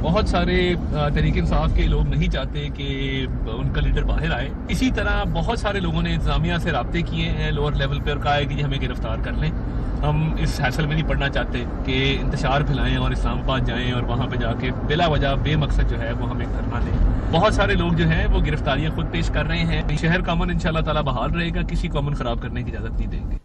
بہت سارے تحریک انصاف کے لوگ نہیں چاہتے کہ ان کا لیڈر باہر آئے. اسی طرح بہت سارے لوگوں نے انتظامیہ سے رابطے کیے ہیں لوور لیول پہ اور کہا ہے کہ ہمیں گرفتار کر لیں. ہم اس حیصل میں نہیں پڑنا چاہتے کہ انتشار پھیلائیں اور اسلام آباد جائیں اور وہاں پہ جا کے بلا وجہ بے مقصد جو ہے وہ ہمیں دھرنا دیں. بہت سارے لوگ جو ہیں وہ گرفتاریاں خود پیش کر رہے ہیں. شہر کا امن انشاءاللہ تعالی بحال رہے گا, کسی کو امن خراب کرنے کی اجازت نہیں دیں گے.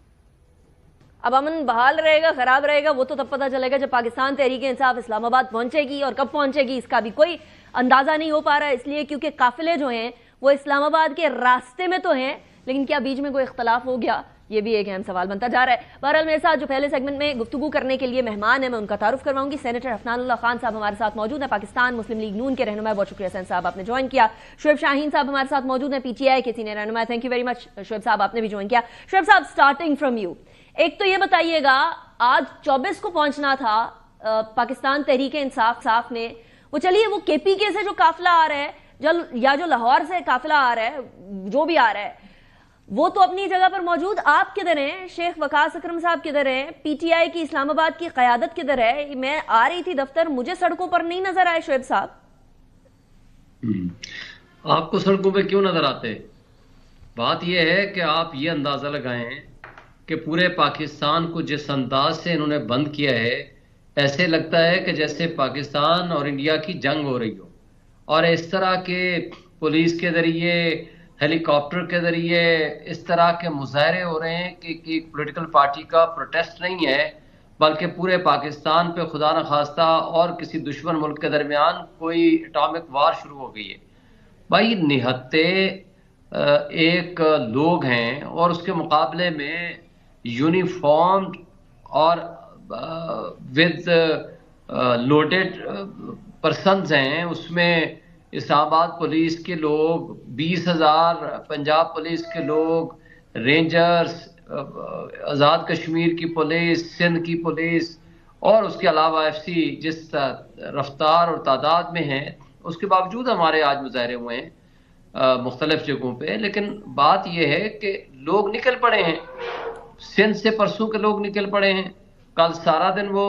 اب امن بحال رہے گا خراب رہے گا وہ تو تب پتہ چلے گا جب پاکستان تحریک انصاف اسلام آباد پہنچے گی, اور کب پہنچے گی اس کا بھی کوئی اندازہ نہیں ہو پا رہا. اس لیے کیونکہ قافلے جو ہیں وہ اسلام آباد کے راستے میں تو ہیں, لیکن کیا بیچ میں کوئی اختلاف ہو گیا, یہ بھی ایک اہم سوال بنتا جا رہا ہے. بہرحال میرے ساتھ جو پہلے سیگمنٹ میں گفتگو کرنے کے لیے مہمان ہیں میں ان کا تعارف کرواؤں گی. سینیٹر حفنان اللہ خان صاحب ہمارے ساتھ موجود ہیں, پاکستان مسلم لیگ نون کے رہنما. بہت شکریہ حسین صاحب آپ نے جوائن کیا. شعیب شاہین صاحب ہمارے ساتھ موجود ہیں, پی ٹی آئی کے سینئر رہنما. تھینک یو ویری مچ شعیب صاحب, آپ نے بھی جوائن کیا. شعیب صاحب اسٹارٹنگ فرام یو, ایک تو یہ بتائیے گا آج 24 کو پہنچنا تھا پاکستان تحریک انصاف نے, وہ چلیے وہ کے پی کے سے جو قافلہ آ رہا ہے یا جو لاہور سے قافلہ آ رہا ہے, جو بھی آ رہا ہے وہ تو اپنی جگہ پر موجود. آپ کدھر ہیں, شیخ وقاص اکرم صاحب کدھر ہیں, پی ٹی آئی کی اسلام آباد کی قیادت کدھر ہے؟ میں آ رہی تھی دفتر, مجھے سڑکوں پر نہیں نظر آئے. شعیب صاحب آپ کو سڑکوں پہ کیوں نظر آتے؟ بات یہ ہے کہ آپ یہ اندازہ لگائیں کہ پورے پاکستان کو جس انداز سے انہوں نے بند کیا ہے, ایسے لگتا ہے کہ جیسے پاکستان اور انڈیا کی جنگ ہو رہی ہو, اور اس طرح کے پولیس کے ذریعے, ہیلی کاپٹر کے ذریعے اس طرح کے مظاہرے ہو رہے ہیں کہ ایک پولیٹیکل پارٹی کا پروٹیسٹ نہیں ہے, بلکہ پورے پاکستان پہ خدا نخواستہ اور کسی دشمن ملک کے درمیان کوئی اٹامک وار شروع ہو گئی ہے. بھائی نہتے ایک لوگ ہیں اور اس کے مقابلے میں یونیفارمڈ اور ود لوڈڈ پرسنز ہیں. اس میں اسلام آباد پولیس کے لوگ 20,000, پنجاب پولیس کے لوگ, رینجرز, آزاد کشمیر کی پولیس, سندھ کی پولیس, اور اس کے علاوہ ایف سی جس رفتار اور تعداد میں ہیں. اس کے باوجود ہمارے آج مظاہرے ہوئے ہیں مختلف جگہوں پہ. لیکن بات یہ ہے کہ لوگ نکل پڑے ہیں, سندھ سے پرسوں کے لوگ نکل پڑے ہیں. کل سارا دن وہ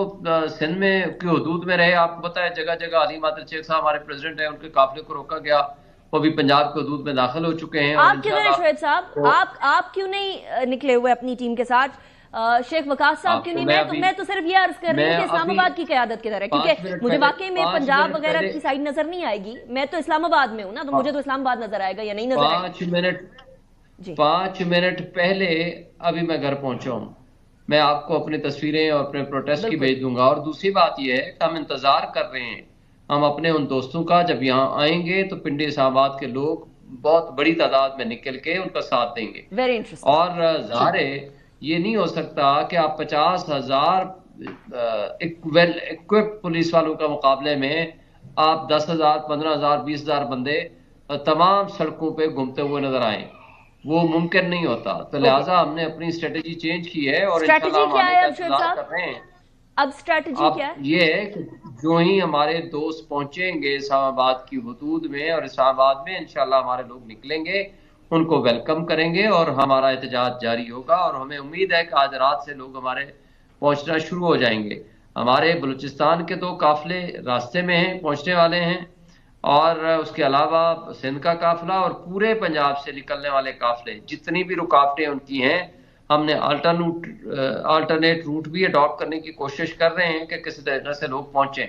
سندھ میں کی حدود میں رہے. آپ کو پتا ہے جگہ جگہ علی مادر شیخ صاحب ہمارے پریزیڈنٹ ہیں, ان کے قافلے کو روکا گیا, وہ بھی پنجاب کی حدود میں داخل ہو چکے ہیں. آپ کیوں نہیں شعیب صاحب, آپ کیوں نہیں نکلے ہوئے اپنی ٹیم کے ساتھ؟ شیخ وقاص صاحب کیوں نہیں؟ میں تو صرف یہ عرض کر رہی ہوں کہ اسلام آباد کی قیادت کدھر ہے, کیونکہ مجھے واقعی میں پنجاب وغیرہ کی سائڈ نظر نہیں آئے گی. میں تو اسلام آباد میں ہوں نا, تو مجھے تو اسلام آباد نظر آئے گا یا نہیں نظر آئے گا. 5 منٹ پہلے ابھی میں گھر پہنچا ہوں. میں آپ کو اپنی تصویریں اور اپنے پروٹیسٹ کی بھیج دوں گا. اور دوسری بات یہ ہے کہ ہم انتظار کر رہے ہیں ہم اپنے ان دوستوں کا, جب یہاں آئیں گے تو پنڈی اسلام آباد کے لوگ بہت بڑی تعداد میں نکل کے ان کا ساتھ دیں گے. اور ظاہر ہے یہ نہیں ہو سکتا کہ آپ 50,000 ویل اکوپڈ پولیس والوں کا مقابلے میں آپ 10,000, 15,000, 20,000 بندے تمام سڑکوں پہ گھومتے ہوئے نظر آئیں. وہ ممکن نہیں ہوتا. تو لہٰذا ہم نے اپنی اسٹریٹجی چینج کی ہے اور انشاءاللہ ہم آنے کا انتظار کر رہے ہیں. اب اسٹریٹجی کیا ہے؟ یہ ہے کہ جو ہی ہمارے دوست پہنچیں گے اسلام آباد کی حدود میں اور اسلام آباد میں, انشاءاللہ ہمارے لوگ نکلیں گے, ان کو ویلکم کریں گے اور ہمارا احتجاج جاری ہوگا. اور ہمیں امید ہے کہ آج رات سے لوگ ہمارے پہنچنا شروع ہو جائیں گے. ہمارے بلوچستان کے 2 قافلے راستے میں ہیں, پہنچنے والے ہیں, اور اس کے علاوہ سندھ کا قافلہ اور پورے پنجاب سے نکلنے والے قافلے, جتنی بھی رکاوٹیں ان کی ہیں, ہم نے آلٹرنیٹ روٹ بھی اڈاپٹ کرنے کی کوشش کر رہے ہیں کہ کسی طرح سے لوگ پہنچیں.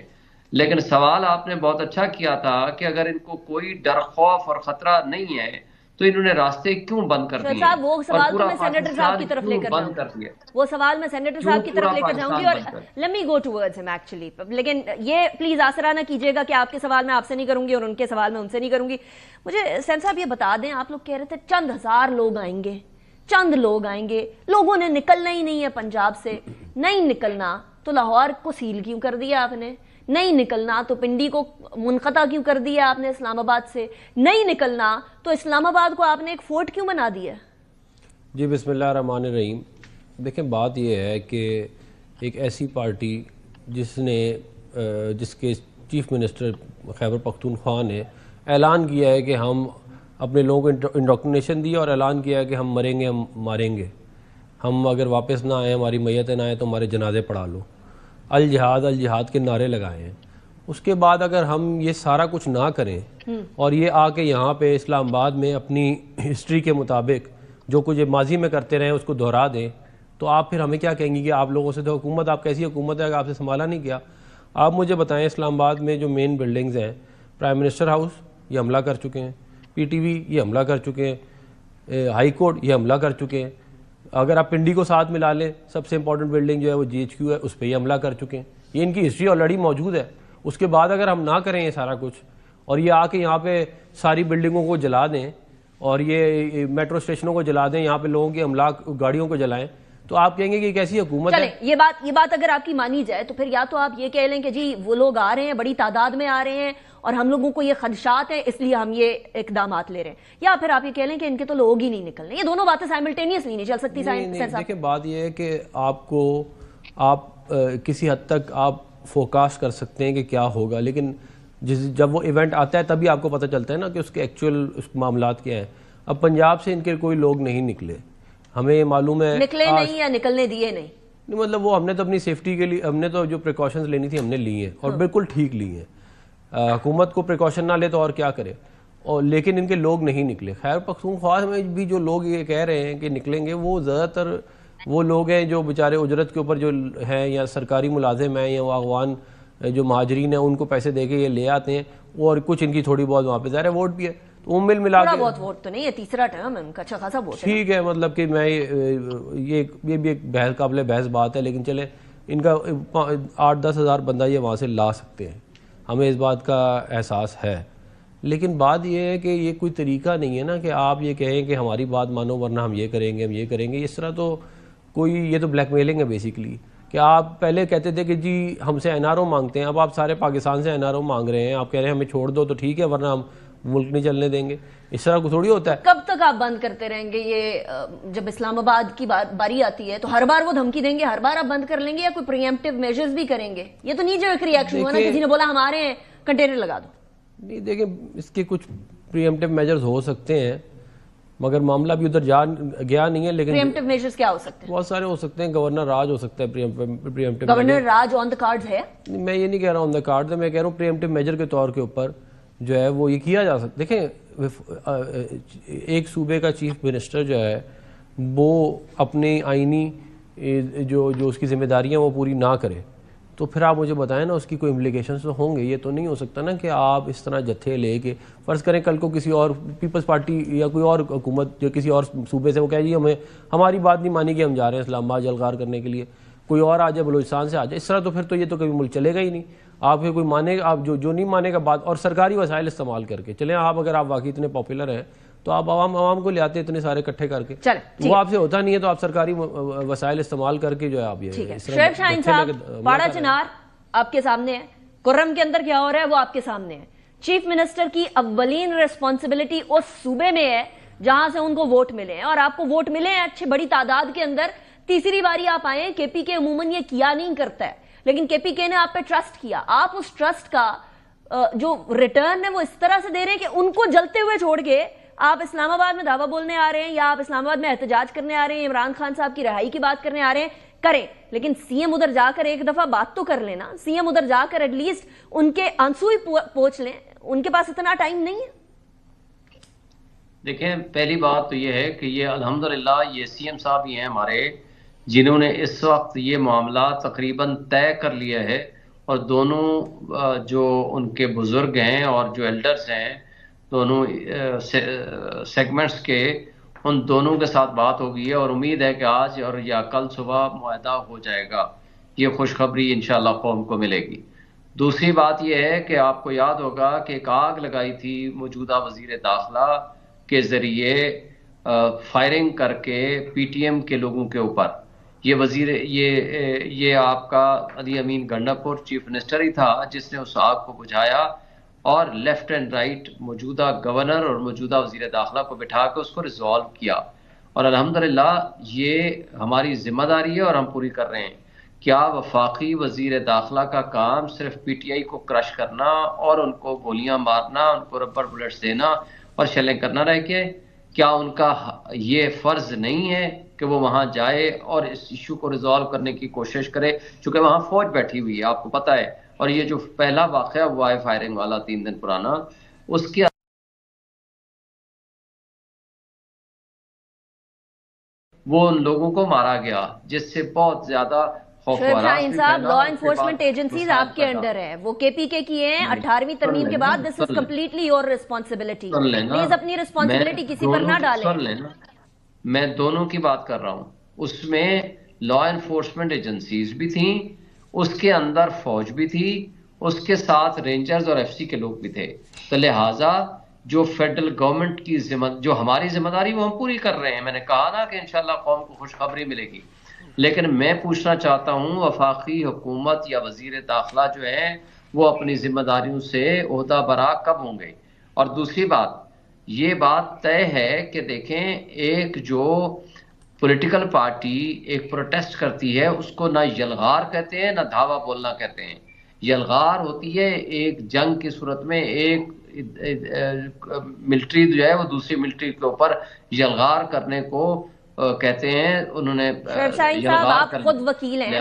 لیکن سوال آپ نے بہت اچھا کیا تھا کہ اگر ان کو کوئی ڈر, خوف اور خطرہ نہیں ہے تو انہوں نے راستے کیوں بند کر دیے؟ وہ سوال تو میں سینیٹر صاحب کی طرف لے کر جاؤں گی, وہ سوال میں سینیٹر صاحب کی طرف لے کر جاؤں گی, اور لیٹ می گو ٹورڈز ہم ایکچولی. لیکن یہ پلیز آسرا نہ کیجیے گا کہ آپ کے سوال میں آپ سے نہیں کروں گی اور ان کے سوال میں ان سے نہیں کروں گی. مجھے سین صاحب یہ بتا دیں, آپ لوگ کہہ رہے تھے چند ہزار لوگ آئیں گے, چند لوگ آئیں گے, لوگوں نے نکلنا ہی نہیں ہے پنجاب سے. نہیں نکلنا تو لاہور کو سیل کیوں کر دیا آپ نے؟ نہیں نکلنا تو پنڈی کو منقطع کیوں کر دیا آپ نے اسلام آباد سے؟ نہیں نکلنا تو اسلام آباد کو آپ نے ایک فورٹ کیوں بنا دیا؟ جی بسم اللہ الرحمن الرحیم. دیکھیں بات یہ ہے کہ ایک ایسی پارٹی جس کے چیف منسٹر خیبر پختونخوا نے اعلان کیا ہے کہ ہم اپنے لوگوں کو انڈوکٹرینیشن دی اور اعلان کیا ہے کہ ہم مریں گے, ہم ماریں گے, ہم اگر واپس نہ آئیں, ہماری میتیں نہ آئیں تو ہمارے جنازے پڑھا لو. الجہاد الجہاد کے نعرے لگائے ہیں. اس کے بعد اگر ہم یہ سارا کچھ نہ کریں اور یہ آ کے یہاں پہ اسلام آباد میں اپنی ہسٹری کے مطابق جو کچھ ماضی میں کرتے رہے اس کو دہرا دیں تو آپ پھر ہمیں کیا کہیں گی کہ آپ لوگوں سے تو حکومت آپ کیسی حکومت ہے کہ آپ سے سنبھالا نہیں کیا. آپ مجھے بتائیں اسلام آباد میں جو مین بلڈنگز ہیں, پرائم منسٹر ہاؤس یہ حملہ کر چکے ہیں, پی ٹی وی یہ حملہ کر چکے ہیں, ہائی کورٹ یہ حملہ کر چکے ہیں, اگر آپ پنڈی کو ساتھ ملا لیں سب سے امپورٹنٹ بلڈنگ جو ہے وہ جی ایچ کیو ہے اس پہ یہ حملہ کر چکے ہیں. یہ ان کی ہسٹری آلریڈی موجود ہے. اس کے بعد اگر ہم نہ کریں یہ سارا کچھ اور یہ آ کے یہاں پہ ساری بلڈنگوں کو جلا دیں اور یہ میٹرو اسٹیشنوں کو جلا دیں, یہاں پہ لوگوں کی املاک گاڑیوں کو جلائیں, تو آپ کہیں گے کہ کیسی حکومت ہے؟ چلیں یہ بات اگر آپ کی مانی جائے تو پھر یا تو آپ یہ کہہ لیں کہ جی وہ لوگ آ رہے ہیں بڑی تعداد میں آ رہے ہیں اور ہم لوگوں کو یہ خدشات ہیں اس لیے ہم یہ اقدامات لے رہے ہیں, یا پھر آپ یہ کہہ لیں کہ ان کے تو لوگ ہی نہیں نکلنے. یہ دونوں باتیں سائملٹینیسلی نہیں چل سکتی. دیکھیں بات یہ ہے کہ آپ کسی حد تک آپ فوکاس کر سکتے ہیں کہ کیا ہوگا, لیکن جب وہ ایونٹ آتا ہے تبھی آپ کو پتہ چلتا ہے نا کہ اس کے ایکچوئل معاملات کیا ہیں. اب پنجاب سے ان کے کوئی لوگ نہیں نکلے, ہمیں یہ معلوم ہے. نکلے نہیں یا نکلنے دیے نہیں؟ مطلب وہ ہم نے تو اپنی سیفٹی کے لیے ہم نے تو جو پریکاشنز لینی تھی ہم نے لی ہیں اور بالکل ٹھیک لی ہیں. حکومت کو پریکاشن نہ لے تو اور کیا کرے, اور لیکن ان کے لوگ نہیں نکلے. خیر پختونخوا میں بھی جو لوگ یہ کہہ رہے ہیں کہ نکلیں گے وہ زیادہ تر وہ لوگ ہیں جو بیچارے اجرت کے اوپر جو ہیں یا سرکاری ملازم ہیں یا وہ اغوان جو مہاجرین ہیں ان کو پیسے دے کے یہ لے آتے ہیں, اور کچھ ان کی تھوڑی بہت وہاں پہ ظاہر ہے ووٹ بھی ہے تو ملا کے بہت ووٹ تو نہیں ہے, تیسرا ٹرم ہے ان کا, اچھا خاصا ووٹ ہے. ٹھیک ہے, مطلب کہ میں یہ بھی ایک بحث قابل بحث بات ہے, لیکن چلے ان کا 8-10 ہزار بندہ یہ وہاں سے لا سکتے ہیں, ہمیں اس بات کا احساس ہے. لیکن بات یہ ہے کہ یہ کوئی طریقہ نہیں ہے نا کہ آپ یہ کہیں کہ ہماری بات مانو ورنہ ہم یہ کریں گے ہم یہ کریں گے. اس طرح تو یہ تو بلیک میلنگ ہے بیسیکلی, کہ آپ پہلے کہتے تھے کہ جی ہم سے این آر او مانگتے ہیں, اب آپ سارے پاکستان سے این آر او مانگ رہے ہیں, آپ کہہ رہے ہیں ہمیں چھوڑ دو تو ٹھیک ہے ورنہ ہم ملک نہیں چلنے دیں گے. اس طرح کو تھوڑی ہوتا ہے. کب تک آپ بند کرتے رہیں گے یہ؟ جب اسلام آباد کی باری آتی ہے تو ہر بار وہ دھمکی دیں گے, ہر بار آپ بند کر لیں گے یا کوئی پریمپٹیو میجرز بھی کریں گے؟ یہ تو نہیں جو ایک ریئیکشن ہوا نا کسی نے بولا ہم آ رہے ہیں کنٹینر لگا دو. نہیں دیکھیں اس کے کچھ پریمپٹیو میجرز ہو سکتے ہیں مگر معاملہ بھی ادھر گیا نہیں ہے. لیکن پریمپٹیو میجرز کیا ہو سکتے ہیں؟ بہت سارے ہو سکتے ہیں. گورنر راج ہو سکتا ہے پریمپٹیو. گورنر راج آن دا کارڈز ہے؟ میں یہ نہیں کہہ رہا ہوں آن دا کارڈز ہے, میں کہہ رہا ہوں پریمپٹیو میجر کے طور کے اوپر جو ہے وہ یہ کیا جا سکتا. دیکھیں ایک صوبے کا چیف منسٹر جو ہے وہ اپنی آئینی جو اس کی ذمہ داریاں وہ پوری نہ کرے تو پھر آپ مجھے بتائیں نا اس کی کوئی امپلیکیشنز تو ہوں گے. یہ تو نہیں ہو سکتا نا کہ آپ اس طرح جتھے لے کے فرض کریں کل کو کسی اور پیپلز پارٹی یا کوئی اور حکومت جو کسی اور صوبے سے وہ کہہ جی ہماری بات نہیں مانی کہ ہم جا رہے ہیں اسلام آباد جلغار کرنے کے لیے, کوئی اور آ جائے بلوچستان سے آ جائے, اس طرح تو پھر تو یہ تو کبھی ملک چلے گا ہی نہیں. آپ پھر کوئی مانے گا, آپ جو نہیں مانے گا بات, اور سرکاری وسائل استعمال کر کے چلیں. آپ اگر آپ واقعی اتنے پاپولر ہیں تو آپ عوام کو لے آتے اتنے سارے اکٹھے کر کے, وہ آپ سے ہوتا نہیں ہے تو آپ سرکاری وسائل استعمال کر کے جو ہے آپ یہ شعیب شاہین صاحب پاڑا چنار آپ کے سامنے ہے, کرم کے اندر کیا ہو رہا ہے وہ آپ کے سامنے ہے. چیف منسٹر کی اولین ریسپانسبلٹی اس صوبے میں ہے جہاں سے ان کو ووٹ ملے ہیں, اور آپ کو ووٹ ملے ہیں اچھے بڑی تعداد کے اندر. تیسری باری آپ آئے ہیں, کے پی کے عموماً یہ کیا نہیں کرتا ہے, لیکن کے پی کے نے آپ پہ ٹرسٹ کیا. آپ اس ٹرسٹ کا جو ریٹرن ہے وہ اس طرح سے دے رہے ہیں کہ ان کو جلتے ہوئے چھوڑ کے آپ اسلام آباد میں دعویٰ بولنے آ رہے ہیں یا آپ اسلام آباد میں احتجاج کرنے آ رہے ہیں, عمران خان صاحب کی رہائی کی بات کرنے آ رہے ہیں. کریں, لیکن سی ایم ادھر جا کر ایک دفعہ بات تو کر لینا. سی ایم ادھر جا کر ایٹ لیسٹ ان کے آنسو ہی پوچھ لیں, ان کے پاس اتنا ٹائم نہیں ہے. دیکھیں پہلی بات تو یہ ہے کہ یہ الحمدللہ یہ سی ایم صاحب ہی ہیں ہمارے جنہوں نے اس وقت یہ معاملہ تقریباً طے کر لیا ہے, اور دونوں جو ان کے بزرگ ہیں اور جو ایلڈرز ہیں دونوں سیگمنٹس کے, ان دونوں کے ساتھ بات ہو گئی ہے, اور امید ہے کہ آج اور یا کل صبح معاہدہ ہو جائے گا. یہ خوشخبری انشاءاللہ قوم کو ملے گی. دوسری بات یہ ہے کہ آپ کو یاد ہوگا کہ ایک آگ لگائی تھی موجودہ وزیر داخلہ کے ذریعے فائرنگ کر کے پی ٹی ایم کے لوگوں کے اوپر. یہ آپ کا علی امین گنڈاپور چیف منسٹر ہی تھا جس نے اس آگ کو بجھایا, اور لیفٹ اینڈ رائٹ موجودہ گورنر اور موجودہ وزیر داخلہ کو بٹھا کے اس کو ریزالو کیا. اور الحمدللہ یہ ہماری ذمہ داری ہے اور ہم پوری کر رہے ہیں. کیا وفاقی وزیر داخلہ کا کام صرف پی ٹی آئی کو کرش کرنا اور ان کو گولیاں مارنا, ان کو ربڑ بلٹس دینا اور شیلنگ کرنا رہ کے, کیا ان کا یہ فرض نہیں ہے کہ وہ وہاں جائے اور اس ایشو کو ریزالو کرنے کی کوشش کرے؟ چونکہ وہاں فوج بیٹھی ہوئی ہے, آپ کو پتہ ہے اور یہ جو پہلا واقعہ ہوا ہے فائرنگ والا 3 دن پرانا، اس کے وہ ان لوگوں کو مارا گیا جس سے بہت زیادہ شعیب شاہین صاحب، لا انفورسمنٹ ایجنسیز آپ کے انڈر ہیں، وہ کے پی کے کی ہیں 18ویں ترمیم کے بعد. This is completely your responsibility. Please اپنی ریسپانسبلٹی کسی پر نہ ڈالیں. میں دونوں کی بات کر رہا ہوں. اس میں لا انفورسمنٹ ایجنسیز بھی تھیں، اس کے اندر فوج بھی تھی، اس کے ساتھ رینجرز اور ایف سی کے لوگ بھی تھے. تو لہٰذا جو فیڈرل گورنمنٹ کی جو ہماری ذمہ داری وہ ہم پوری کر رہے ہیں. میں نے کہا نا کہ انشاءاللہ قوم کو خوشخبری ملے گی. لیکن میں پوچھنا چاہتا ہوں وفاقی حکومت یا وزیر داخلہ جو ہے وہ اپنی ذمہ داریوں سے عہدہ برا کب ہوں گے؟ اور دوسری بات، یہ بات طے ہے کہ دیکھیں ایک جو پولیٹیکل پارٹی ایک پروٹیسٹ کرتی ہے اس کو نہ یلغار کہتے ہیں نہ دھاوا بولنا کہتے ہیں. یلغار ہوتی ہے ایک جنگ کی صورت میں ایک ملٹری جو ہے وہ دوسری ملٹری کے اوپر یلغار کرنے کو کہتے ہیں. انہوں نے شعیب شاہین صاحب آپ خود وکیل ہیں،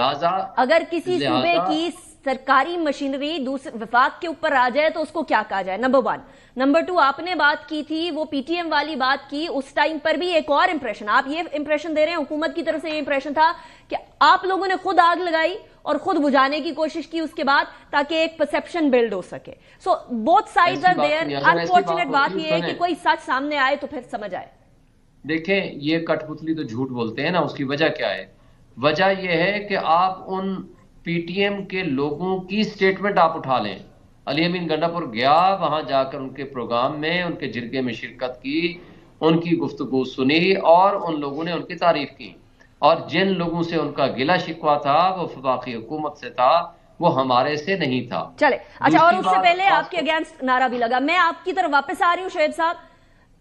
اگر کسی صوبے کی سرکاری مشینری وفاق کے اوپر آ جائے تو اس کو کیا کہا جائے؟ نمبر 1. نمبر 2، آپ نے بات کی تھی وہ پی ٹی ایم والی بات کی، اس ٹائم پر بھی ایک اور امپریشن، آپ یہ امپریشن دے رہے ہیں، حکومت کی طرف سے یہ امپریشن تھا کہ آپ لوگوں نے خود آگ لگائی اور خود بجھانے کی کوشش کی اس کے بعد تاکہ ایک پرسپشن بلڈ ہو سکے. So both sides are there. Unfortunate بات یہ ہے کہ کوئی سچ سامنے آئے تو پھر سمجھ آئے. دیکھیں یہ کٹ پتلی تو جھوٹ بولتے ہیں نا، اس کی وجہ کیا ہے؟ وجہ یہ ہے کہ آپ ان پی ٹی ایم کے لوگوں کی سٹیٹمنٹ آپ اٹھا لیں. علی امین گنڈا پور گیا، وہاں جا کر ان کے پروگرام میں ان کے جرگے میں شرکت کی، ان کی گفتگو سنی اور ان لوگوں نے ان کی تعریف کی. اور جن لوگوں سے ان کا گلہ شکوہ تھا وہ وفاقی حکومت سے تھا، وہ ہمارے سے نہیں تھا. چلے اچھا، اور اس سے پہلے آپ کے اگینسٹ نعرہ بھی لگا. میں آپ کی طرف واپس آ رہی ہوں شعیب صاحب،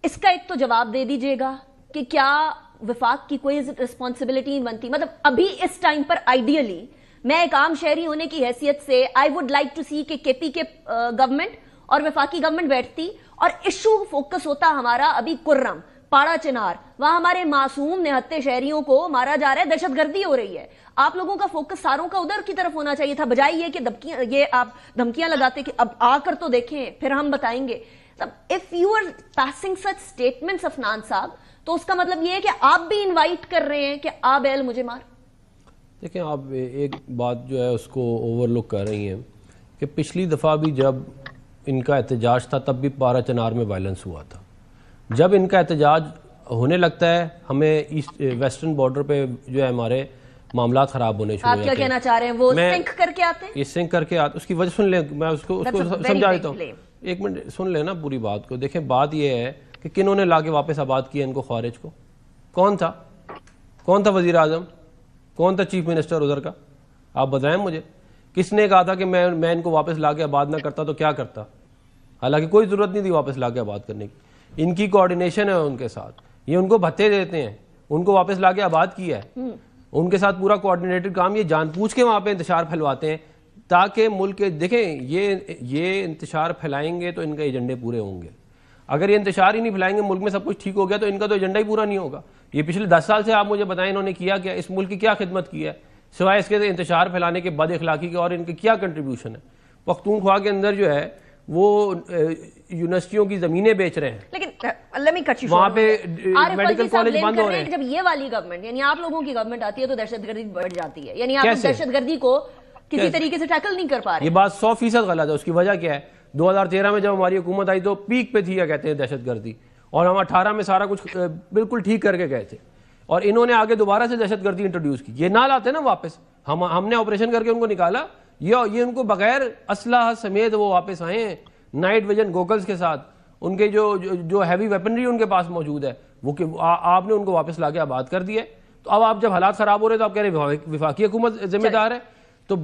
اس کا ایک تو جواب دے دیجئے گا کہ کیا وفاق کی کوئی ریسپانسبلٹی نہیں بنتی؟ مطلب ابھی اس ٹائم پر آئیڈیلی میں ایک عام شہری ہونے کی حیثیت سے آئی ووڈ لائک ٹو سی کہ کے پی کے گورنمنٹ اور وفاقی گورنمنٹ بیٹھتی اور ایشو فوکس ہوتا ہمارا ابھی کرم پاڑا چنار، وہاں ہمارے معصوم نہتے شہریوں کو مارا جا رہا ہے، دہشت گردی ہو رہی ہے. آپ لوگوں کا فوکس ساروں کا ادھر کی طرف ہونا چاہیے تھا، بجائے یہ کہ یہ آپ دھمکیاں لگاتے کہ اب آ کر تو دیکھیں پھر ہم بتائیں گے. If you are passing such statements of Naan صاحب تو اس کا مطلب یہ ہے کہ آپ بھی انوائٹ کر رہے ہیں کہ آ بیل مجھے مار. دیکھیں آپ ایک بات جو ہے اس کو اوور لک کر رہی ہیں کہ پچھلی دفعہ بھی جب ان کا احتجاج تھا تب بھی پارا چنار میں وائلنس ہوا تھا. جب ان کا احتجاج ہونے لگتا ہے ہمیں ایسٹ ویسٹرن بارڈر پہ جو ہے ہمارے معاملات خراب ہونے شروع ہو جاتے ہیں. آپ کیا کہنا چاہ رہے ہیں؟ وہ سنک کر کے آتے ہیں. یہ سنک کر کے آتے، اس کی وجہ سن لیں، میں اس کو سمجھا دیتا ہوں. ایک منٹ سن لیں نا پوری بات کو. دیکھیں بات یہ ہے کہ کنہوں نے لا کے واپس آباد کیا ان کو، خوارج کو؟ کون تھا وزیر اعظم؟ کون تھا چیف منسٹر ادھر کا؟ آپ بتائیں مجھے. کس نے کہا تھا کہ میں ان کو واپس لا کے آباد نہ کرتا تو کیا کرتا؟ حالانکہ کوئی ضرورت نہیں تھی واپس لا کے آباد کرنے کی. ان کی کوارڈینیشن ہے ان کے ساتھ، یہ ان کو بھتے دیتے ہیں، ان کو واپس لا کے آباد کیا ہے، ان کے ساتھ پورا کوارڈینیٹڈ کام. یہ جان پوچھ کے وہاں پہ انتشار پھیلواتے ہیں تاکہ ملک کے دیکھیں یہ انتشار پھیلائیں گے تو ان کے ایجنڈے پورے ہوں گے. اگر یہ انتشار ہی نہیں پھیلائیں گے، ملک میں سب کچھ ٹھیک ہو گیا تو ان کا تو ایجنڈا ہی پورا نہیں ہوگا. یہ پچھلے 10 سال سے آپ مجھے بتائیں انہوں نے کیا کیا، اس ملک کی کیا خدمت کی ہے سوائے اس کے انتشار پھیلانے کے، بد اخلاقی کے، اور ان کی کیا کنٹریبیوشن ہے؟ پختونخوا کے اندر جو ہے وہ یونیورسٹیوں کی زمینیں بیچ رہے ہیں، لیکن وہاں پہ میڈیکل کالج بند ہو رہے ہیں. جب یہ والی گورنمنٹ یعنی آپ لوگوں کی گورنمنٹ آتی ہے تو دہشت گردی بڑھ جاتی ہے، یعنی آپ دہشت گردی کو کسی طریقے سے ٹیکل نہیں کر پا رہے. یہ بات 100% غلط ہے. اس کی وجہ کیا ہے؟ 2013 میں جب ہماری حکومت آئی تو پیک پہ تھی، کہتے ہیں دہشت گردی، اور ہم 18 میں سارا کچھ بالکل ٹھیک کر کے گئے تھے، اور انہوں نے آگے دوبارہ سے دہشت گردی انٹروڈیوس کی. یہ نہ لاتے نا واپس، ہم نے آپریشن کر کے ان کو نکالا، یہ ان کو بغیر اسلحہ سمیت وہ واپس آئے ہیں نائٹ ویژن گوگلز کے ساتھ. ان کے جو ہیوی ویپنری ان کے پاس موجود ہے وہ کہ آپ نے ان کو واپس لا کے آباد کر دیا. تو اب آپ جب حالات خراب ہو رہے تو آپ کہہ رہے ہیں وفاقی حکومت ذمہ دار ہے. تو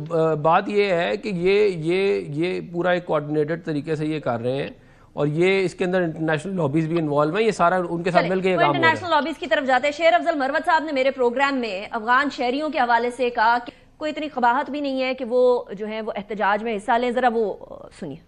بات یہ ہے کہ یہ پورا ایک کوارڈینیٹڈ طریقے سے یہ کر رہے ہیں، اور یہ اس کے اندر انٹرنیشنل لابیز بھی انوالو ہیں. یہ سارا ان کے ساتھ مل کے یہ کام ہو رہا ہے. انٹرنیشنل لابیز کی طرف جاتے ہیں. شیر افضل مروت صاحب نے میرے پروگرام میں افغان شہریوں کے حوالے سے کہا کہ کوئی اتنی قباحت بھی نہیں ہے کہ وہ جو ہے وہ احتجاج میں حصہ لیں. ذرا وہ سنیے.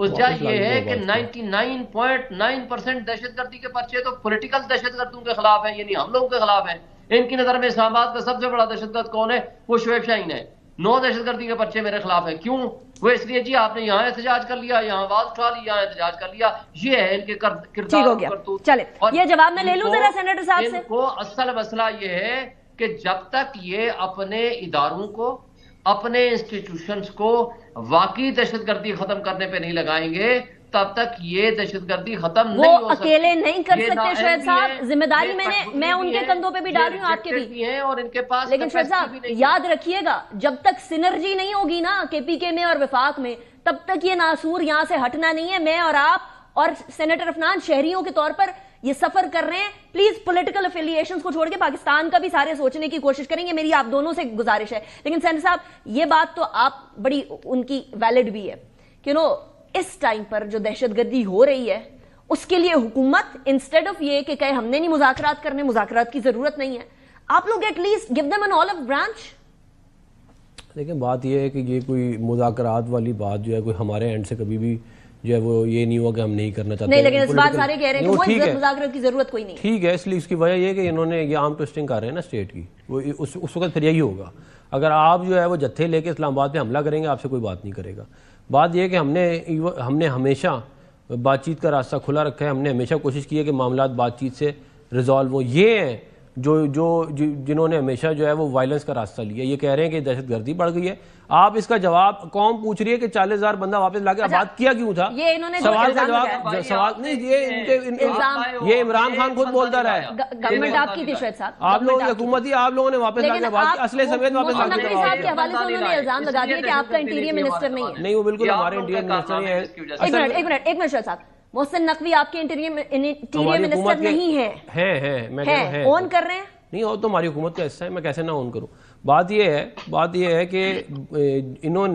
وجہ یہ ہے کہ 99.9% دہشت گردی کے پرچے تو پولیٹیکل دہشت گردوں کے خلاف ہیں، یعنی ہم لوگوں کے خلاف ہیں. ان کی نظر میں اسلام آباد کا سب سے بڑا دہشت گرد کون ہے؟ وہ شعیب شاہین ہے. 9 دہشت گردی کے پرچے میرے خلاف ہیں. کیوں؟ وہ اس لیے جی آپ نے یہاں احتجاج کر لیا، یہاں آواز اٹھا لی، یہاں احتجاج کر لیا. یہ ہے ان کے کردار. چلے یہ جواب میں لے لوں ذرا سینیٹر صاحب سے. ان کو اصل مسئلہ یہ ہے کہ جب تک یہ اپنے اداروں کو، اپنے انسٹیٹیوشنز کو واقعی دہشت گردی ختم کرنے پہ نہیں لگائیں گے تب تک یہ دہشت گردی ختم نہیں ہو سکتی. وہ اکیلے نہیں کر سکتے شعیب صاحب، ذمہ داری میں ان کے کندھوں پہ بھی ڈال رہی ہوں، آپ کے بھی. اور ان کے پاس لیکن شعیب صاحب یاد رکھیے گا جب تک سینرجی نہیں ہوگی نا کے پی کے میں اور وفاق میں، تب تک یہ ناسور یہاں سے ہٹنا نہیں ہے. میں اور آپ اور سینیٹر عفنان شہریوں کے طور پر یہ سفر کر رہے ہیں. پلیز پولیٹیکل افیلیشنز کو چھوڑ کے پاکستان کا بھی سارے سوچنے کی کوشش کریں گے. میری آپ دونوں سے گزارش ہے. لیکن سینیٹر صاحب یہ بات تو آپ بڑی ان کی ویلڈ بھی ہے کہ اس ٹائم پر جو دہشت گردی ہو رہی ہے اس کے لیے حکومت انسٹیڈ آف یہ کہ کہے ہم نے نہیں مذاکرات کرنے، مذاکرات کی ضرورت نہیں ہے، آپ لوگ at least give them an olive branch. لیکن بات یہ ہے کہ یہ کوئی مذاکرات والی بات جو ہے کوئی ہمارے اینڈ سے کبھی بھی جو ہے وہ یہ نہیں ہوا کہ ہم نہیں کرنا چاہتے. نہیں، لیکن اس بات سارے کہہ رہے ہیں کہ وہ مذاکرات کی ضرورت کوئی نہیں. ٹھیک ہے، اس لیے اس کی وجہ یہ کہ انہوں نے یہ عام ٹوسٹنگ کر رہے ہیں نا اسٹیٹ کی، وہ اس وقت پھر یہی ہوگا. اگر آپ جو ہے وہ جتھے لے کے اسلام آباد پہ حملہ کریں گے آپ سے کوئی بات نہیں کرے گا. بات یہ ہے کہ ہم نے ہمیشہ بات چیت کا راستہ کھلا رکھا ہے. ہم نے ہمیشہ کوشش کی ہے کہ معاملات بات چیت سے ریزالو ہوں. یہ ہیں جنہوں نے ہمیشہ جو ہے وہ وائلنس کا راستہ لیا. یہ کہہ رہے ہیں کہ دہشت گردی بڑھ گئی ہے. آپ اس کا جواب قوم پوچھ رہی ہے کہ 40,000 بندہ واپس لا کے بات کیا کیوں تھا؟ سوال کا جواب سوال نہیں، یہ عمران خان خود بولتا رہا ہے. گورنمنٹ آپ کی تھی شعیب صاحب، آپ لوگوں کی حکومت ہی، آپ لوگوں نے واپس لا کے بات اصل سمیت واپس لا کے صاحب کے حوالے سے انہوں نے الزام لگا دیا کہ آپ کا انٹیریئر منسٹر نہیں ہے. نہیں، وہ بالکل ہمارے انٹیریئر منسٹر نہیں ہے. ایک منٹ شعیب صاحب، محسن نقوی آپ کے انٹیریئر منسٹر نہیں ہے، اون کر رہے ہیں؟ نہیں، وہ تو ہماری حکومت کا حصہ ہے، میں کیسے نہ اون کروں. بات یہ ہے کہ انہوں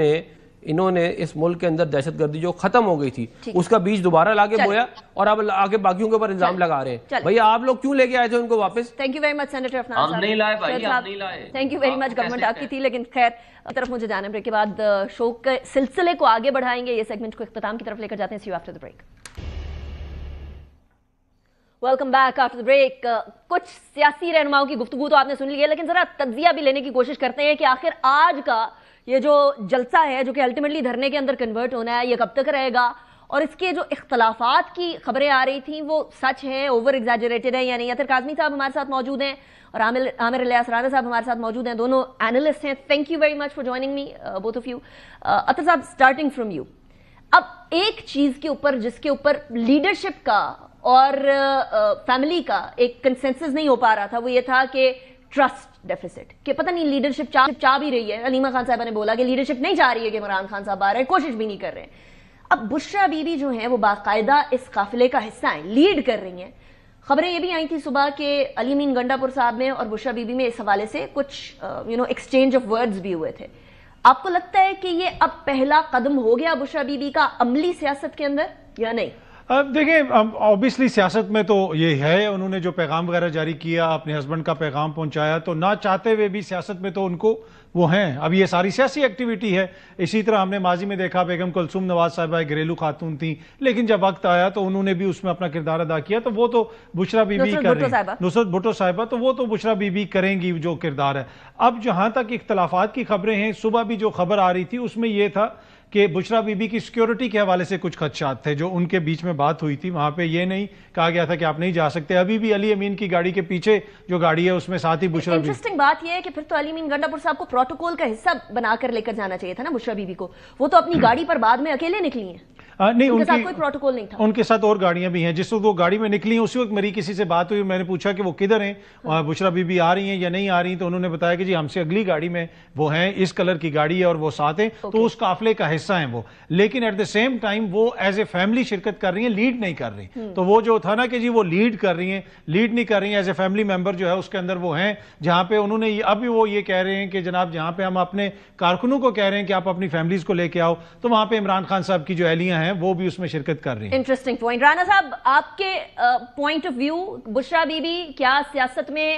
نے اس ملک کے اندر دہشت گردی جو ختم ہو گئی تھی اس کا بیج دوبارہ لا کے بویا اور اب آگے باقیوں کے اوپر الزام لگا رہے ہیں. بھئی آپ لوگ کیوں لے کے آئے تھے ان کو واپس؟ Thank you very much senator Afnan صاحب. ہم نہیں لائے بھائی، ہم نہیں لائے. Thank you very much. Government آپ کی تھی. لیکن خیر طرف مجھے جانا بریک کے بعد شو کے سلسلے کو آگے بڑھائیں گے. یہ سیگمنٹ کو اختتام کی طرف لے کر جاتے ہیں. See you after the break. Welcome back after the break. کچھ سیاسی رہنماؤں کی گفتگو تو آپ نے سن لی ہے، لیکن ذرا تجزیہ بھی لینے کی کوشش کرتے ہیں کہ آخر آج کا یہ جو جلسہ ہے جو کہ الٹیمیٹلی دھرنے کے اندر کنورٹ ہونا ہے، یہ کب تک رہے گا، اور اس کے جو اختلافات کی خبریں آ رہی تھیں وہ سچ ہیں، اوور ایگزیجریٹڈ ہیں یا نہیں. یاسر کاظمی صاحب ہمارے ساتھ موجود ہیں اور عامر الیاس رانا صاحب ہمارے ساتھ موجود ہیں. دونوں اینالسٹ ہیں. Thank you very much for joining me both of you. Athar sahab starting from you. اب ایک چیز کے اوپر جس کے اوپر لیڈرشپ کا اور فیملی کا ایک کنسنسس نہیں ہو پا رہا تھا وہ یہ تھا کہ ٹرسٹ ڈیفیسٹ، کہ پتہ نہیں لیڈرشپ چاہ بھی رہی ہے. علیمہ خان صاحبہ نے بولا کہ لیڈرشپ نہیں چاہ رہی ہے کہ عمران خان صاحب آ رہے ہیں، کوشش بھی نہیں کر رہے ہیں. اب بشرا بی بی جو ہیں وہ باقاعدہ اس قافلے کا حصہ ہیں، لیڈ کر رہی ہیں. خبریں یہ بھی آئی تھی صبح کہ علی امین گنڈا پور صاحب میں اور بشرا بی بی میں اس حوالے سے کچھ ایکسچینج آف ورڈز بھی ہوئے تھے. آپ کو لگتا ہے کہ یہ اب پہلا قدم ہو گیا بشرا بی بی کا عملی سیاست کے اندر یا نہیں؟ دیکھیں اوبیسلی سیاست میں تو یہ ہے، انہوں نے جو پیغام وغیرہ جاری کیا، اپنے ہسبینڈ کا پیغام پہنچایا، تو نہ چاہتے ہوئے بھی سیاست میں تو ان کو وہ ہیں. اب یہ ساری سیاسی ایکٹیویٹی ہے. اسی طرح ہم نے ماضی میں دیکھا بیگم کلثوم نواز صاحبہ گھریلو خاتون تھیں، لیکن جب وقت آیا تو انہوں نے بھی اس میں اپنا کردار ادا کیا. تو وہ تو بشرا بی بی کر رہی ہیں، نصرت بھٹو صاحبہ، تو وہ تو بشرا بی بی کریں گی جو کردار ہے. اب جہاں تک اختلافات کی خبریں ہیں، صبح بھی جو خبر آ رہی تھی اس میں یہ تھا کہ بشرا بی بی کی سیکیورٹی کے حوالے سے کچھ خدشات تھے جو ان کے بیچ میں بات ہوئی تھی. وہاں پہ یہ نہیں کہا گیا تھا کہ آپ نہیں جا سکتے. ابھی بھی علی امین کی گاڑی کے پیچھے جو گاڑی ہے اس میں ساتھ ہی بشرا بی بی. انٹرسٹنگ بات یہ ہے کہ پھر تو علی امین گنڈا پور صاحب کو پروٹوکول کا حصہ بنا کر لے کر جانا چاہیے تھا نا بشرا بی بی کو. وہ تو اپنی گاڑی پر بعد میں اکیلے نکلی ہیں. نہیں، ان کے ساتھ کوئی پروٹوکول نہیں تھا. ان کے ساتھ اور گاڑیاں بھی ہیں. جس وقت وہ گاڑی میں نکلی اسی وقت میری کسی سے بات ہوئی، میں نے پوچھا کہ وہ کدھر ہیں، بشرا بی بی آ رہی ہیں یا نہیں آ رہی ہیں، تو انہوں نے بتایا کہ جی ہم سے اگلی گاڑی میں وہ ہیں، اس کلر کی گاڑی ہے اور وہ ساتھ ہیں. تو اس قافلے کا حصہ ہیں وہ، لیکن ایٹ دا سیم ٹائم وہ ایز اے فیملی شرکت کر رہی ہیں، لیڈ نہیں کر رہی. تو وہ جو تھا نا کہ جی وہ لیڈ کر رہی ہیں، لیڈ نہیں کر رہی ہیں، ایز اے فیملی ممبر جو ہے اس کے اندر وہ ہیں. جہاں پہ انہوں نے ابھی وہ یہ کہہ رہے ہیں کہ جناب جہاں پہ ہم اپنے کارکنوں کو کہہ رہے ہیں کہ آپ اپنی فیملیز کو لے کے آؤ، تو وہاں پہ عمران خان صاحب کی جو اہلیاں ہیں وہ بھی اس میں شرکت کر رہی ہیں. Interesting point. رانا صاحب آپ کے point of view Bushra Bibi کیا سیاست میں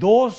2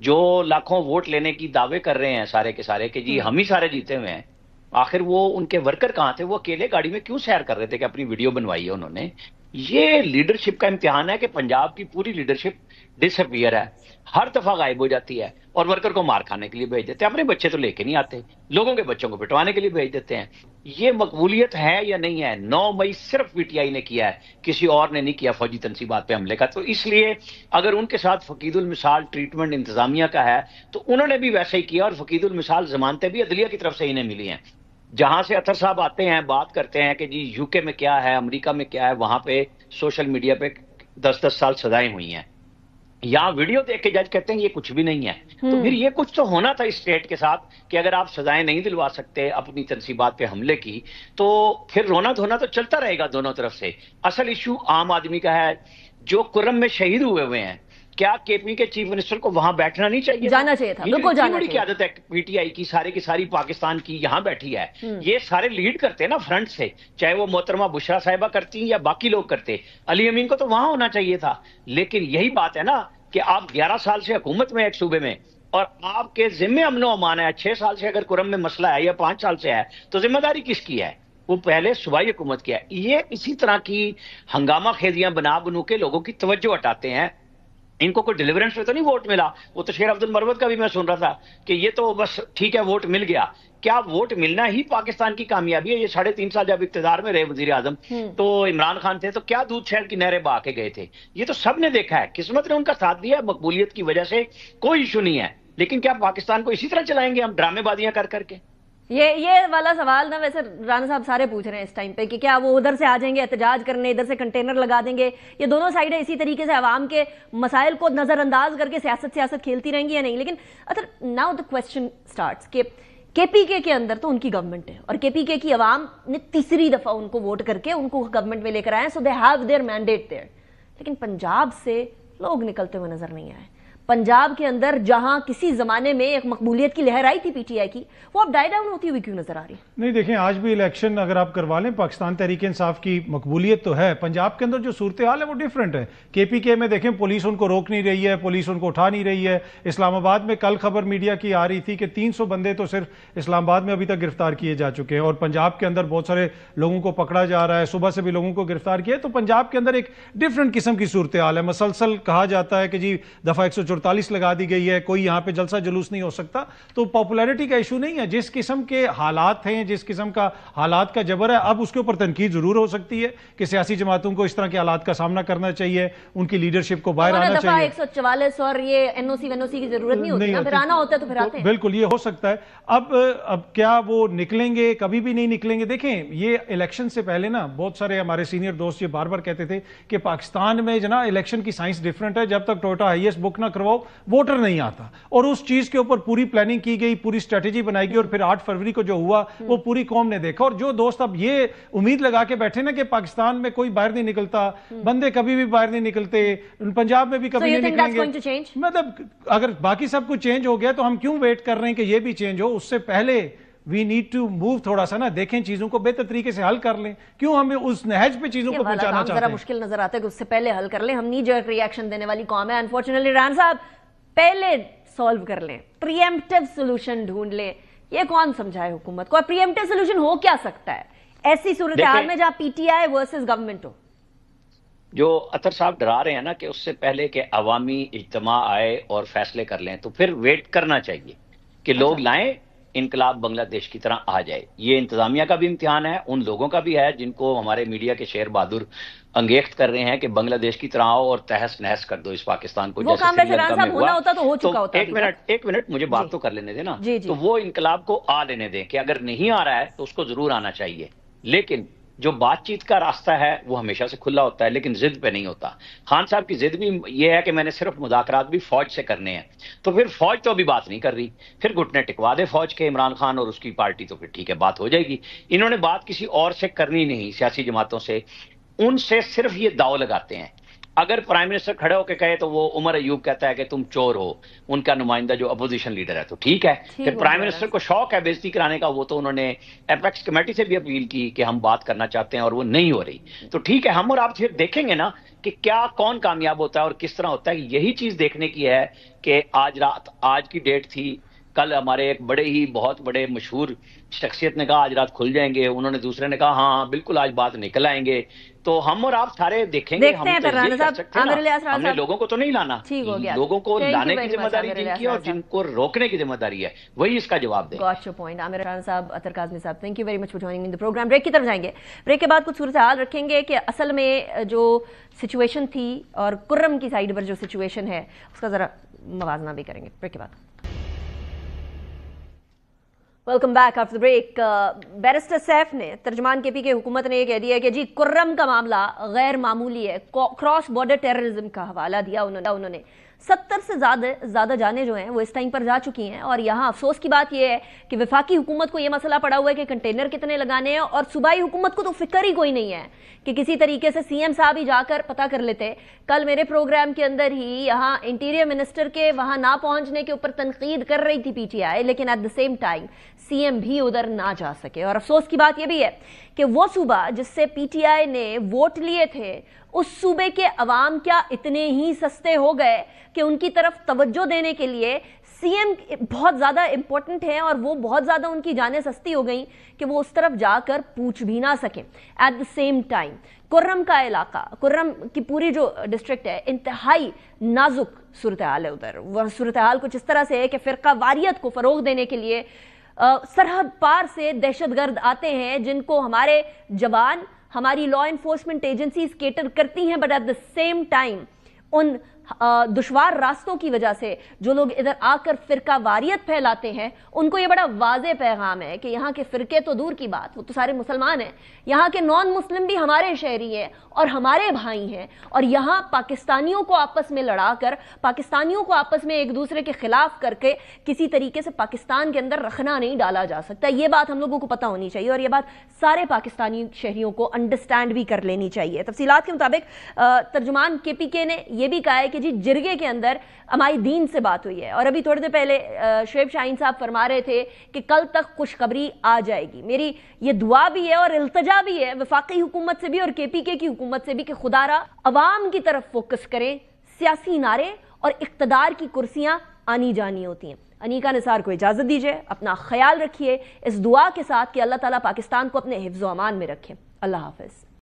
جو لاکھوں ووٹ لینے کی دعوے کر رہے ہیں سارے کے سارے کہ جی ہم ہی سارے جیتے ہوئے ہیں، آخر وہ ان کے ورکر کہاں تھے؟ وہ اکیلے گاڑی میں کیوں سیر کر رہے تھے کہ اپنی ویڈیو بنوائی ہے انہوں نے؟ یہ لیڈرشپ کا امتحان ہے کہ پنجاب کی پوری لیڈرشپ ڈس اپیئر ہے، ہر دفعہ غائب ہو جاتی ہے، اور ورکر کو مار کھانے کے لیے بھیج دیتے ہیں، اپنے بچے تو لے کے نہیں آتے، لوگوں کے بچوں کو پٹوانے کے لیے بھیج دیتے ہیں۔ یہ مقبولیت ہے یا نہیں ہے؟ 9 مئی صرف پی ٹی آئی نے کیا ہے، کسی اور نے نہیں کیا فوجی تنصیبات پہ حملے کا۔ تو اس لیے اگر ان کے ساتھ فقید المثال ٹریٹمنٹ انتظامیہ کا ہے تو انہوں نے بھی ویسے ہی کیا، اور فقید المثال ضمانتیں بھی عدلیہ کی طرف سے انہیں ملی ہیں۔ جہاں سے اطہر صاحب آتے ہیں بات کرتے ہیں کہ جی یو کے میں کیا ہے، امریکہ میں کیا ہے، وہاں پہ سوشل میڈیا پہ 10 سال سزائیں ہوئی ہیں، یہاں ویڈیو دیکھ کے جج کہتے ہیں یہ کچھ بھی نہیں ہے۔ تو پھر یہ کچھ تو ہونا تھا اسٹیٹ کے ساتھ کہ اگر آپ سزائیں نہیں دلوا سکتے اپنی تنصیبات پہ حملے کی تو پھر رونا دھونا تو چلتا رہے گا دونوں طرف سے۔ اصل ایشو عام آدمی کا ہے جو کرم میں شہید ہوئے ہیں، کیا کے پی کے چیف منسٹر کو وہاں بیٹھنا نہیں چاہیے؟ جانا چاہیے تھا، بالکل جانا چاہیے۔ کی عادت ہے پی ٹی آئی کی سارے کی ساری پاکستان کی یہاں بیٹھی ہے، یہ سارے لیڈ کرتے ہیں نا فرنٹ سے، چاہے وہ محترمہ بشرا صاحبہ کرتی یا باقی لوگ کرتے، علی امین کو تو وہاں ہونا چاہیے تھا۔ لیکن یہی بات ہے نا کہ آپ 11 سال سے حکومت میں ایک صوبے میں، اور آپ کے ذمے امن و امان ہے، 6 سال سے اگر کرم میں مسئلہ ہے یا 5 سال سے ہے تو ذمہ داری کس کی ہے؟ وہ پہلے صوبائی حکومت کی ہے۔ یہ اسی طرح کی ہنگامہ خیزیاں بنا بنو کے لوگوں کی توجہ ہٹاتے ہیں۔ ان کو کوئی ڈیلیورنس پہ تو نہیں ووٹ ملا، وہ تو شیر عبد المروت کا بھی میں سن رہا تھا کہ یہ تو بس ٹھیک ہے ووٹ مل گیا۔ کیا ووٹ ملنا ہی پاکستان کی کامیابی ہے؟ یہ 3.5 سال جب اقتدار میں رہے وزیر اعظم تو عمران خان تھے تو کیا دودھ شہر کی نہریں بہا کے گئے تھے؟ یہ تو سب نے دیکھا ہے، قسمت نے ان کا ساتھ دیا ہے، مقبولیت کی وجہ سے کوئی ایشو نہیں ہے۔ لیکن کیا پاکستان کو اسی طرح چلائیں گے ہم ڈرامے بازیاں کر کر کے؟ یہ والا سوال نا ویسے رانا صاحب سارے پوچھ رہے ہیں اس ٹائم پہ کہ کیا وہ ادھر سے آ جائیں گے احتجاج کرنے، ادھر سے کنٹینر لگا دیں گے، یہ دونوں سائڈیں اسی طریقے سے عوام کے مسائل کو نظر انداز کر کے سیاست کھیلتی رہیں گی یا نہیں؟ لیکن ناؤ دا کوسچن سٹارٹس کہ کے پی کے اندر تو ان کی گورنمنٹ ہے، اور کے پی کے کی عوام نے تیسری دفعہ ان کو ووٹ کر کے ان کو گورنمنٹ میں لے کر آئے، so they have their mandate there. لیکن پنجاب سے لوگ نکلتے ہوئے نظر نہیں آئے۔ پنجاب کے اندر جہاں کسی زمانے میں ایک مقبولیت کی لہر آئی تھی پی ٹی آئی کی، وہ اب ڈائی ڈاؤن ہوتی ہوئی کیوں نظر آ رہی؟ نہیں دیکھیں، آج بھی الیکشن اگر آپ کروا لیں پاکستان تحریک انصاف کی مقبولیت تو ہے، پنجاب کے اندر جو صورتحال ہے وہ ڈیفرنٹ ہے۔ کے پی کے میں دیکھیں پولیس ان کو روک نہیں رہی ہے، پولیس ان کو اٹھا نہیں رہی ہے۔ اسلام آباد میں کل خبر میڈیا کی آ رہی تھی کہ 300 بندے تو صرف اسلام آباد میں ابھی تک گرفتار کیے جا چکے ہیں، اور پنجاب کے اندر بہت سارے لوگوں کو پکڑا جا رہا ہے، صبح سے بھی لوگوں کو گرفتار کیا ہے۔ تو پنجاب کے اندر ایک ڈیفرنٹ قسم کی صورتحال ہے۔ مسلسل کہا جاتا ہے کہ جی دفعہ 144 لگا دی گئی ہے، کوئی یہاں پہ جلسہ جلوس نہیں ہو سکتا۔ تو پاپولیرٹی کا ایشو نہیں ہے، جس قسم کے حالات ہیں، جس قسم کا حالات کا جبر ہے، اب اس کے اوپر تنقید ضرور ہو سکتی ہے کہ سیاسی جماعتوں کو اس طرح کے حالات کا سامنا کرنا چاہیے، ان کی لیڈرشپ کو باہر آنا چاہیے۔ 144 اور یہ این او سی کی ضرورت نہیں ہوتی، پھر آنا ہوتا ہے تو پھر آتے ہیں۔ بالکل یہ ہو سکتا ہے۔ اب کیا وہ نکلیں گے؟ کبھی بھی نہیں نکلیں گے۔ دیکھیں یہ الیکشن سے پہلے نا بہت سارے ہمارے سینئر دوست یہ بار بار کہتے تھے کہ پاکستان میں جو نا الیکشن کی سائنس ڈیفرنٹ ہے، جب تک ٹوٹا ہائیسٹ بک نہ کرواؤ ووٹر نہیں آتا، اور اس چیز کے اوپر پوری پلاننگ کی گئی، پوری اسٹریٹجی بنائی گئی، اور پھر 8 فروری کو جو ہوا وہ پوری قوم نے دیکھا۔ اور جو دوست اب یہ امید لگا کے بیٹھے نا کہ پاکستان میں کوئی باہر نہیں نکلتا، بندے کبھی بھی باہر نہیں نکلتے، پنجاب میں بھی کبھی نہیں نکلیں گے، مطلب اگر باقی سب کچھ چینج ہو گیا تو ہم کیوں ویٹ کر رہے ہیں کہ یہ بھی چینج ہو؟ اس سے پہلے وی نیڈ ٹو موو، تھوڑا سا نا دیکھیں چیزوں کو بہتر طریقے سے حل کر لیں، کیوں ہمیں اس نہج پہ چیزوں کو پہنچانا چاہتے ہیں؟ ذرا مشکل نظر آتا ہے کہ اس سے پہلے حل کر لیں، ہم نی جو ریئیکشن دینے والی قوم ہے۔ انفارچونیٹلی ران صاحب پہلے سالو کر لیں، پری ایمپٹیو سولوشن ڈھونڈ لیں، یہ کون سمجھائے حکومت کو؟ اور پری ایمپٹیو سولوشن ہو کیا سکتا ہے ایسی صورتحال میں جہاں P T I versus government ہو؟ جو اطہر صاحب ڈرا رہے ہیں نا کہ اس سے پہلے کہ عوامی اجتماع آئے اور فیصلے کر لیں، تو پھر ویٹ کرنا چاہیے کہ لوگ لائیں، انقلاب بنگلہ دیش کی طرح آ جائے۔ یہ انتظامیہ کا بھی امتحان ہے، ان لوگوں کا بھی ہے جن کو ہمارے میڈیا کے شیر بہادر انگیخت کر رہے ہیں کہ بنگلہ دیش کی طرح آؤ اور تہس نہس کر دو اس پاکستان کو، جیسے سری لنکا میں ہوا۔ ایک منٹ مجھے بات تو کر لینے دیں نا۔ تو وہ انقلاب کو آ لینے دیں کہ اگر نہیں آ رہا ہے تو اس کو ضرور آنا چاہیے، لیکن جو بات چیت کا راستہ ہے وہ ہمیشہ سے کھلا ہوتا ہے، لیکن ضد پہ نہیں ہوتا۔ خان صاحب کی ضد بھی یہ ہے کہ میں نے صرف مذاکرات بھی فوج سے کرنے ہیں، تو پھر فوج تو ابھی بات نہیں کر رہی، پھر گھٹنے ٹکوا دے فوج کے عمران خان اور اس کی پارٹی، تو پھر ٹھیک ہے بات ہو جائے گی۔ انہوں نے بات کسی اور سے کرنی نہیں، سیاسی جماعتوں سے، ان سے صرف یہ داؤ لگاتے ہیں۔ اگر پرائم منسٹر کھڑے ہو کے کہے تو وہ عمر ایوب کہتا ہے کہ تم چور ہو، ان کا نمائندہ جو اپوزیشن لیڈر ہے، تو ٹھیک ہے. پھر پرائم منسٹر کو شوق ہے بےزتی کرانے کا، وہ تو انہوں نے ایپیکس کمیٹی سے بھی اپیل کی کہ ہم بات کرنا چاہتے ہیں اور وہ نہیں ہو رہی. تو ٹھیک ہے، ہم اور آپ پھر دیکھیں گے نا کہ کیا کون کامیاب ہوتا ہے اور کس طرح ہوتا ہے. یہی چیز دیکھنے کی ہے کہ آج کی ڈیٹ تھی، کل ہمارے ایک بڑے ہی بہت بڑے مشہور شخصیت نے کہا آج رات کھل جائیں گے، انہوں نے دوسرے نے کہا ہاں بالکل آج بات نکل آئیں گے. تو ہم اور آپ سارے دیکھیں گے. ہم نے لوگوں کو تو نہیں لانا، لوگوں کو لانے کی ذمہ داری جن کی اور جن کو روکنے کی ذمہ داری ہے وہی اس کا جواب دیں. Got your point. Amir Rana sahab, Athar Kazmi sahab, thank you very much for joining in the program. Break کی طرف جائیں گے. بریک کے بعد کچھ صورتحال رکھیں گے کہ اصل میں جو سچویشن تھی اور کرم کی سائڈ پر جو سچویشن ہے اس کا ذرا موازنہ بھی کریں گے. بریک کے بعد. Welcome back after break. Barrister Saif نے، ترجمان کے پی کے حکومت نے یہ کہہ دیا کہ جی کرم کا معاملہ غیر معمولی ہے. کراس بارڈر ٹیررزم کا حوالہ دیا انہوں نے. 70 سے زیادہ جانیں جو ہیں وہ اس ٹائم پر جا چکی ہیں. اور یہاں افسوس کی بات یہ ہے کہ وفاقی حکومت کو یہ مسئلہ پڑا ہوا ہے کہ کنٹینر کتنے لگانے ہیں، اور صوبائی حکومت کو تو فکر ہی کوئی نہیں ہے کہ کسی طریقے سے سی ایم صاحب ہی جا کر پتہ کر لیتے. کل میرے پروگرام کے اندر ہی یہاں انٹیریئر منسٹر کے وہاں نہ پہنچنے کے اوپر تنقید کر رہی تھی پی ٹی آئی، لیکن at the same time C M بھی ادھر نہ جا سکے. اور افسوس کی بات یہ بھی ہے کہ وہ صوبہ جس سے پی ٹی آئی نے ووٹ لیے تھے، اس صوبے کے عوام کیا اتنے ہی سستے ہو گئے کہ ان کی طرف توجہ دینے کے لیے سی ایم بہت زیادہ امپورٹنٹ ہیں، اور وہ بہت زیادہ ان کی جانیں سستی ہو گئیں کہ وہ اس طرف جا کر پوچھ بھی نہ سکیں. ایٹ دا سیم ٹائم کرم کا علاقہ، کرم کی پوری جو ڈسٹرکٹ ہے، انتہائی نازک صورتحال ہے. ادھر وہ صورتحال کچھ اس طرح سے ہے کہ فرقہ واریت کو فروغ دینے کے لیے سرحد پار سے دہشت گرد آتے ہیں جن کو ہمارے جوان، ہماری لا انفورسمنٹ ایجنسیز کیٹر کرتی ہیں. But at the same time ان دشوار راستوں کی وجہ سے جو لوگ ادھر آ کر فرقہ واریت پھیلاتے ہیں ان کو یہ بڑا واضح پیغام ہے کہ یہاں کے فرقے تو دور کی بات، وہ تو سارے مسلمان ہیں، یہاں کے نان مسلم بھی ہمارے شہری ہیں اور ہمارے بھائی ہیں. اور یہاں پاکستانیوں کو آپس میں لڑا کر، پاکستانیوں کو آپس میں ایک دوسرے کے خلاف کر کے کسی طریقے سے پاکستان کے اندر رکھنا نہیں ڈالا جا سکتا. یہ بات ہم لوگوں کو پتہ ہونی چاہیے اور یہ بات سارے پاکستانی شہریوں کو انڈرسٹینڈ بھی کر لینی چاہیے. تفصیلات کے مطابق ترجمان کے پی کے نے یہ بھی کہا ہے کہ جی جرگے کے اندر ہماری دین سے بات ہوئی ہے، اور ابھی تھوڑی دیر پہلے شعیب شاہین صاحب فرما رہے تھے کہ کل تک خوشخبری آ جائے گی. میری یہ دعا بھی ہے اور التجا بھی ہے وفاقی حکومت سے بھی اور کے پی کے کی حکومت سے بھی کہ خدا را عوام کی طرف فوکس کریں. سیاسی نعرے اور اقتدار کی کرسیاں آنی جانی ہوتی ہیں. انیکا نثار کو اجازت دیجیے، اپنا خیال رکھیے اس دعا کے ساتھ کہ اللہ تعالیٰ پاکستان کو اپنے حفظ و امان میں رکھے. اللہ حافظ.